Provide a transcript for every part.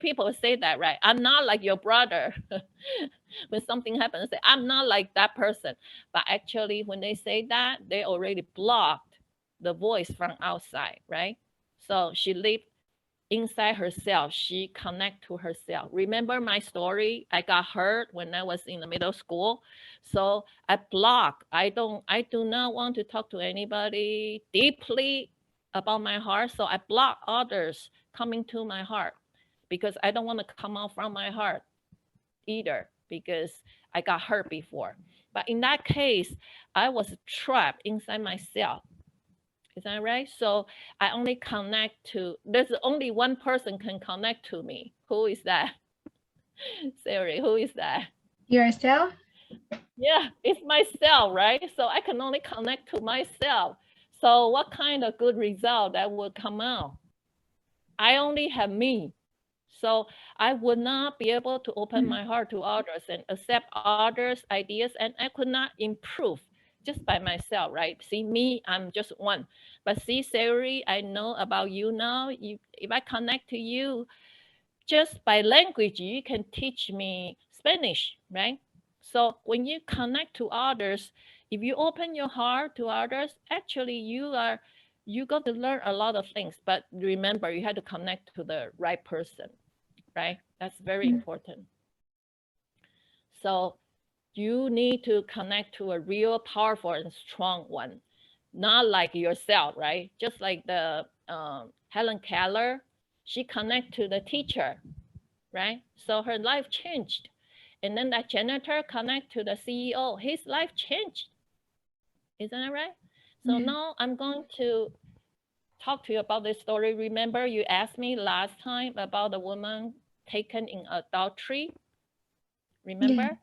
people say that, right? I'm not like your brother. When something happens, they say, I'm not like that person. But actually, when they say that, they already blocked the voice from outside, right? So she lived inside herself. She connect to herself. Remember my story? I got hurt when I was in the middle school. So I block. I do not want to talk to anybody deeply about my heart. So I block others coming to my heart because I don't want to come out from my heart either because I got hurt before. But in that case, I was trapped inside myself. Is that right? So I only connect to, there's only one person can connect to me. Who is that? Siri, who is that? Yourself? Yeah, it's myself, right? So I can only connect to myself. So what kind of good result that would come out? I only have me. So I would not be able to open Mm. my heart to others and accept others' ideas, and I could not improve just by myself, right? See me, I'm just one. But see, Sari, I know about you now. If I connect to you just by language, you can teach me Spanish, right? So when you connect to others, if you open your heart to others, actually you're going to learn a lot of things. But remember, you have to connect to the right person, right? That's very Mm. important. So you need to connect to a real powerful and strong one, not like yourself, right? Just like the Helen Keller, she connect to the teacher, right? So her life changed. And then that janitor connect to the CEO, his life changed. Isn't that right? So Yeah. now I'm going to talk to you about this story. Remember you asked me last time about the woman taken in adultery? Yeah. Remember?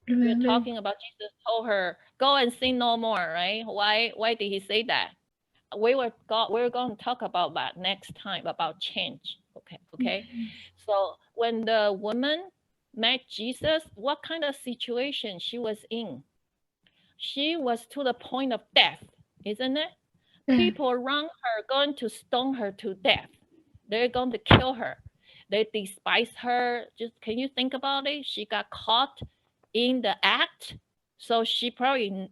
We're Remember? talking about Jesus told her, "Go and sin no more." Right? Why did he say that? We're going to talk about that next time about change. Okay, okay. Yes. So when the woman met Jesus, what kind of situation she was in? She was to the point of death, isn't it? Yeah. People around her going to stone her to death. They're going to kill her. They despise her. Just can you think about it? She got caught in the act, so she probably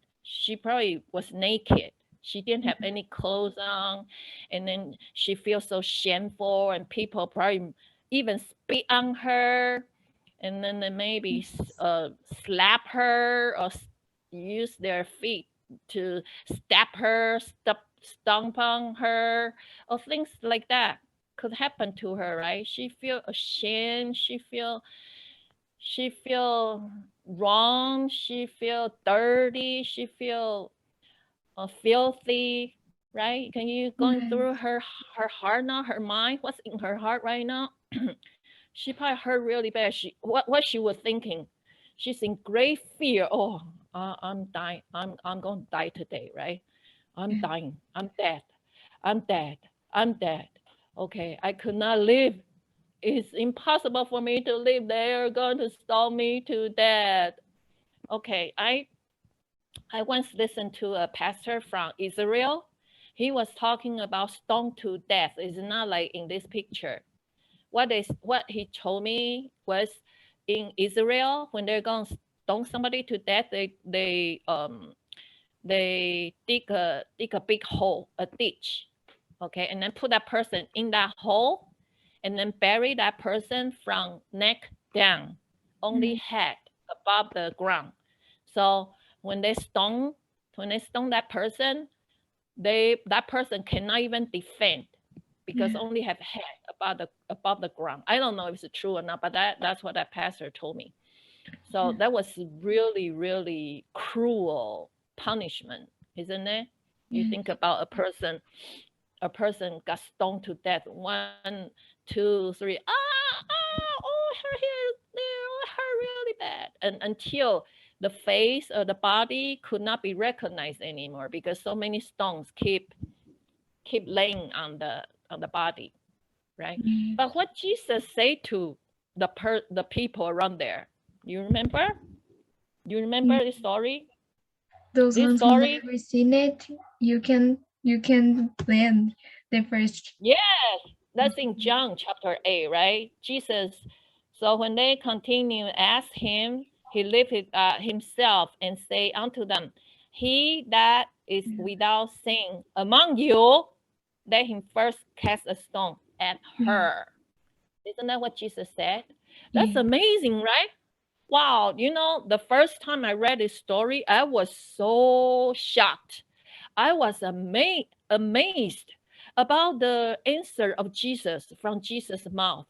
was naked. She didn't have any clothes on, and then she feels so shameful, and people probably even spit on her, and then they maybe slap her or use their feet to stab her, stomp on her, or things like that could happen to her, right? She feel ashamed. She feel wrong. She feel dirty. She feel filthy, right? Can you going through Yes. her heart now, her mind? What's in her heart right now? She probably hurt really bad. What she was thinking? She's in great fear. Oh, I'm dying. I'm going to die today, right? I'm Yeah. dying. I'm dead. I'm dead. I'm dead. Okay, I could not live. It's impossible for me to live. They're going to stone me to death. Okay, I once listened to a pastor from Israel. He was talking about stoned to death. It's not like in this picture. What he told me was in Israel when they're going to stone somebody to death, they dig a big hole, a ditch, okay, and then put that person in that hole, and then bury that person from neck down, only Mm. head above the ground. So when they stone, when they stone that person, that person cannot even defend because Yeah. only have head above the ground. I don't know if it's true or not, but that's what that pastor told me. So Yeah. that was really, really cruel punishment, isn't it? You Yeah. think about a person got stoned to death. One, two, three. Oh, her hair, hurt really bad. And until the face or the body could not be recognized anymore because so many stones keep laying on the body, right? But Yes. what Jesus said to the people around there, you remember? You Mm. remember this story? Those This ones who story, never seen it, you can blend the first. yes, That's in John chapter 8, right? Jesus. So when they continue ask him, he lifted himself and say unto them, he that is without sin among you, let him first cast a stone at her. Isn't that what Jesus said? That's Yeah. amazing, right? Wow, the first time I read this story, I was so shocked. I was amazed about the answer of Jesus from Jesus' mouth.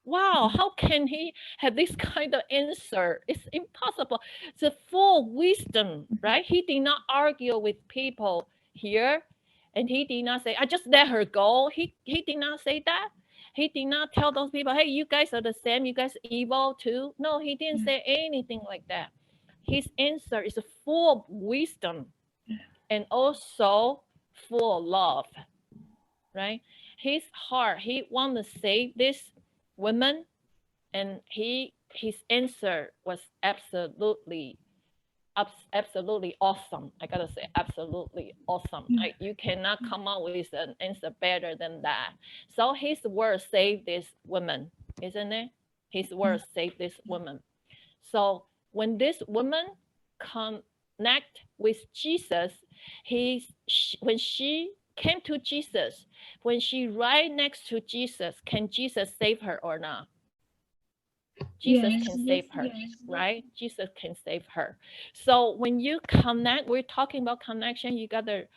Wow, how can he have this kind of answer? It's impossible. It's a full wisdom, right? He did not argue with people here, and he did not say, I just let her go. He did not say that. He did not tell those people, hey, you guys are the same, you guys evil too. No, he didn't say anything like that. His answer is full of wisdom and also full of love, right? His heart, he want to save this woman, and his answer was absolutely awesome. I gotta say, absolutely awesome. You cannot come up with an answer better than that. So his word saved this woman, isn't it? His word saved this woman. So when this woman connect with Jesus, when she came to Jesus, when she right next to Jesus, can Jesus save her or not? Jesus can Yes. save her, right? Jesus can save her. So when you connect, we're talking about connection, you got to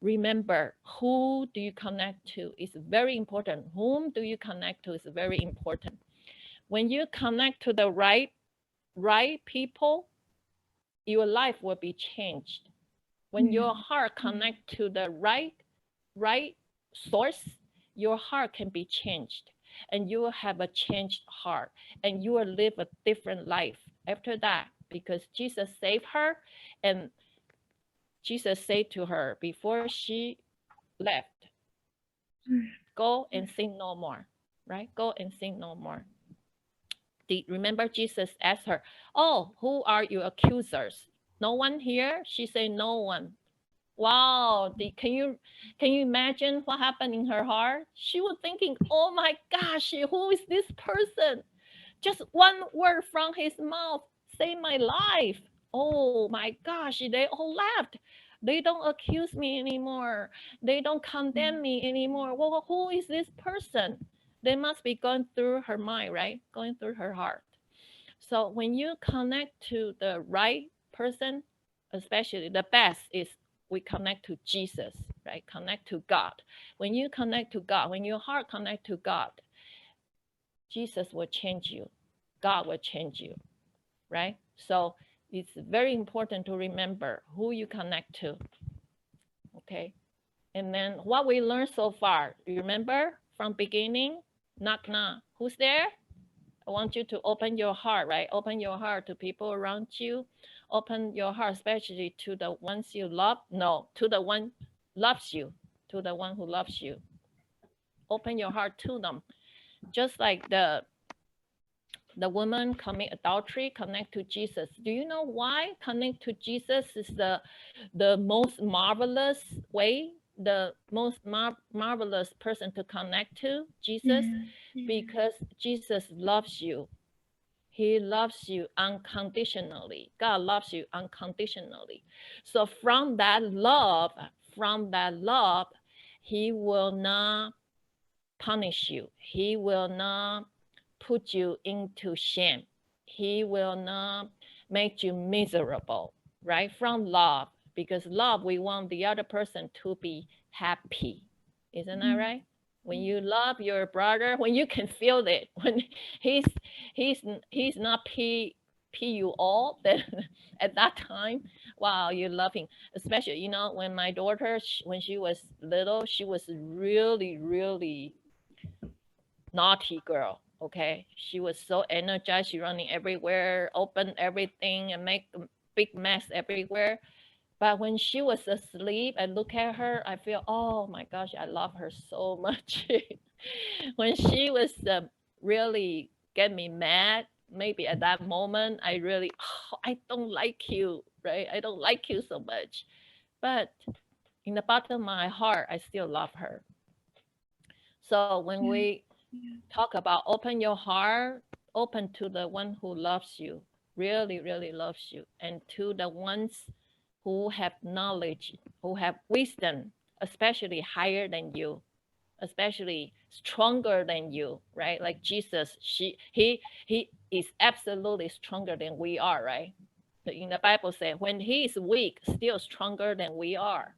remember, who do you connect to is very important. Whom do you connect to is very important. When you connect to the right people, your life will be changed. When your heart connect to the right source, your heart can be changed, and you will have a changed heart, and you will live a different life after that, because Jesus saved her. And Jesus said to her before she left, go and sin no more, right? Go and sin no more. Remember, Jesus asked her, oh, who are your accusers? No one here? She said, no one. Wow, can you imagine what happened in her heart? She was thinking, "Oh my gosh, who is this person? Just one word from his mouth saved my life. Oh my gosh, they all left. They don't accuse me anymore. They don't condemn me anymore. Well, who is this person?" They must be going through her mind, right? Going through her heart. So when you connect to the right person, especially the best is we connect to Jesus, right? Connect to God. When you connect to God, when your heart connect to God, Jesus will change you. God will change you, right? So it's very important to remember who you connect to, okay? And then what we learned so far, you remember from beginning? Knock, knock. Who's there? I want you to open your heart, right? Open your heart to people around you. Open your heart, especially to the ones you love. No, to the one loves you, to the one who loves you. Open your heart to them. Just like the woman commit adultery, connect to Jesus. Do you know why connect to Jesus is the most marvelous way, the most marvelous person to connect to Jesus? Because Jesus loves you. He loves you unconditionally. God loves you unconditionally. So from that love, he will not punish you. He will not put you into shame. He will not make you miserable, right? From love, because love, we want the other person to be happy. Isn't that right? When you love your brother, when you can feel it, when he's he's he's not p you all, then at that time, wow, you're loving. Especially, when my daughter, when she was little, she was really, really naughty girl. Okay, she was so energized. She running everywhere, open everything, and make a big mess everywhere. But when she was asleep, I look at her, I feel, oh my gosh, I love her so much. When she was really get me mad, maybe at that moment, I really, oh, I don't like you, right? I don't like you so much. But in the bottom of my heart, I still love her. So when Yeah. we Yeah. talk about open your heart, open to the one who loves you, really, really loves you, and to the ones who have knowledge, who have wisdom, especially higher than you, especially stronger than you, right? Like Jesus, he is absolutely stronger than we are, right? In the Bible says when he is weak, still stronger than we are.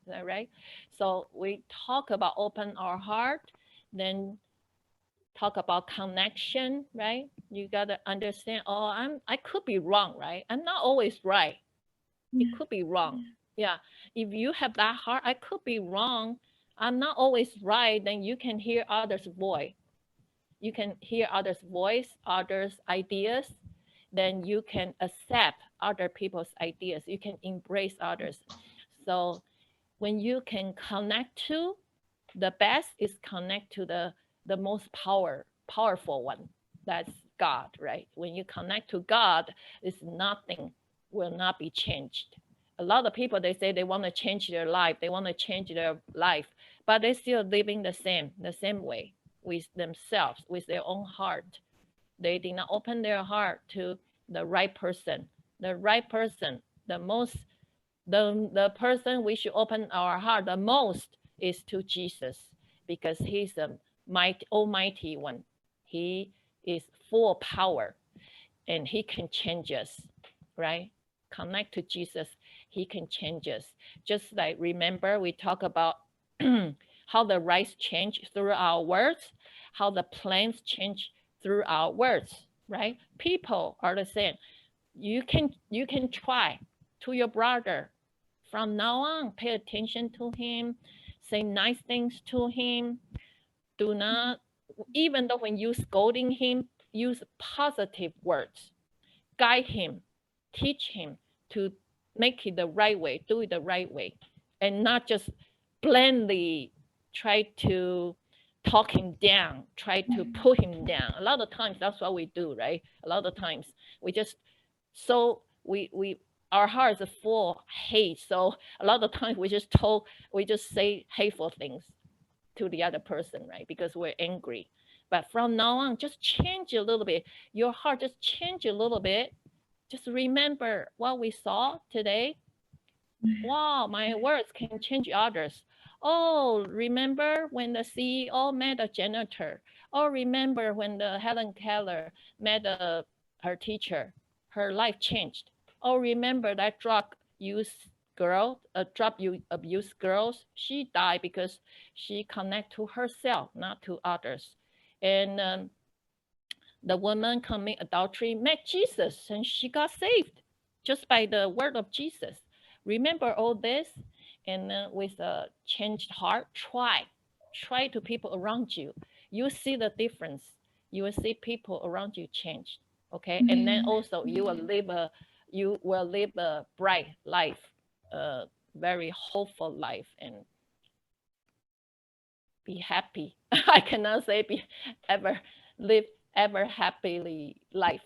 Is that right? So we talk about open our heart, then talk about connection, right? You gotta understand, oh, I could be wrong, right? I'm not always right. It Yeah. could be wrong. Yeah. Yeah. If you have that heart, I could be wrong. I'm not always right, then you can hear others' voice. You can hear others' voice, others' ideas, then you can accept other people's ideas. You can embrace others. So when you can connect to the best is connect to the most powerful one. That's God, right? When you connect to God, it's nothing will not be changed. A lot of people they say they want to change their life, they want to change their life, but they're still living the same way with themselves, with their own heart. They did not open their heart to the right person. The right person, the most the person we should open our heart the most is to Jesus because he's the almighty one. He is full of power and he can change us, right? Connect to Jesus, he can change us. Just like remember we talk about how the rice change through our words, how the plants change through our words, right? People are the same. You can try to your brother from now on, pay attention to him, say nice things to him. Do not, even though when you scolding him, use positive words. Guide him, teach him to make it the right way, do it the right way, and not just blindly try to talk him down, try to put him down. A lot of times that's what we do, right? A lot of times we just so we our hearts are full of hate. So a lot of times we just say hateful things to the other person, right? Because we're angry. But from now on, just change a little bit. Your heart just change a little bit. Just remember what we saw today. Wow, my words can change others. Oh, remember when the CEO met a janitor? Oh, remember when the Helen Keller met her teacher? Her life changed. Oh, remember that drug abuse girls? She died because she connect to herself, not to others. And the woman commit adultery met Jesus and she got saved just by the word of Jesus. Remember all this and then with a changed heart, try to people around you. You see the difference. You will see people around you change. Okay. And then also you will live a bright life, a very hopeful life and be happy. I cannot say be ever live ever happily life,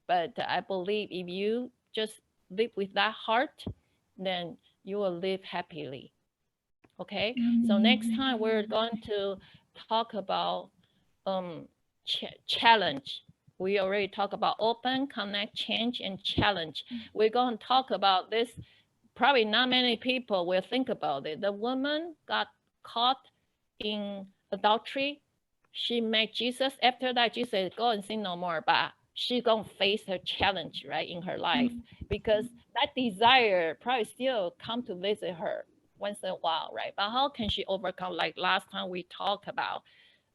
but I believe if you just live with that heart, then you will live happily. Okay. So next time we're going to talk about um challenge. We already talked about open, connect, change, and challenge. We're going to talk about this. Probably not many people will think about it. The woman got caught in adultery. She met Jesus. After that, Jesus said, go and sin no more. But she gonna face her challenge, right, in her life because that desire probably still come to visit her once in a while, right? But how can she overcome? Like last time we talked about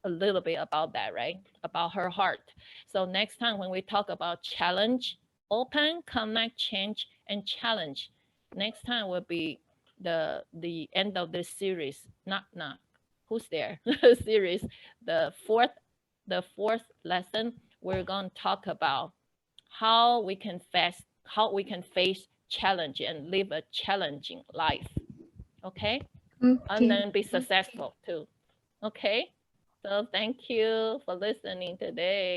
a little bit about that, right? About her heart. So next time when we talk about challenge, open, connect, change, and challenge. Next time will be the end of this series. Not who's there? Series. The fourth lesson. We're going to talk about how we can face challenge and live a challenging life. Okay, and Okay. then be successful too. Okay. So thank you for listening today.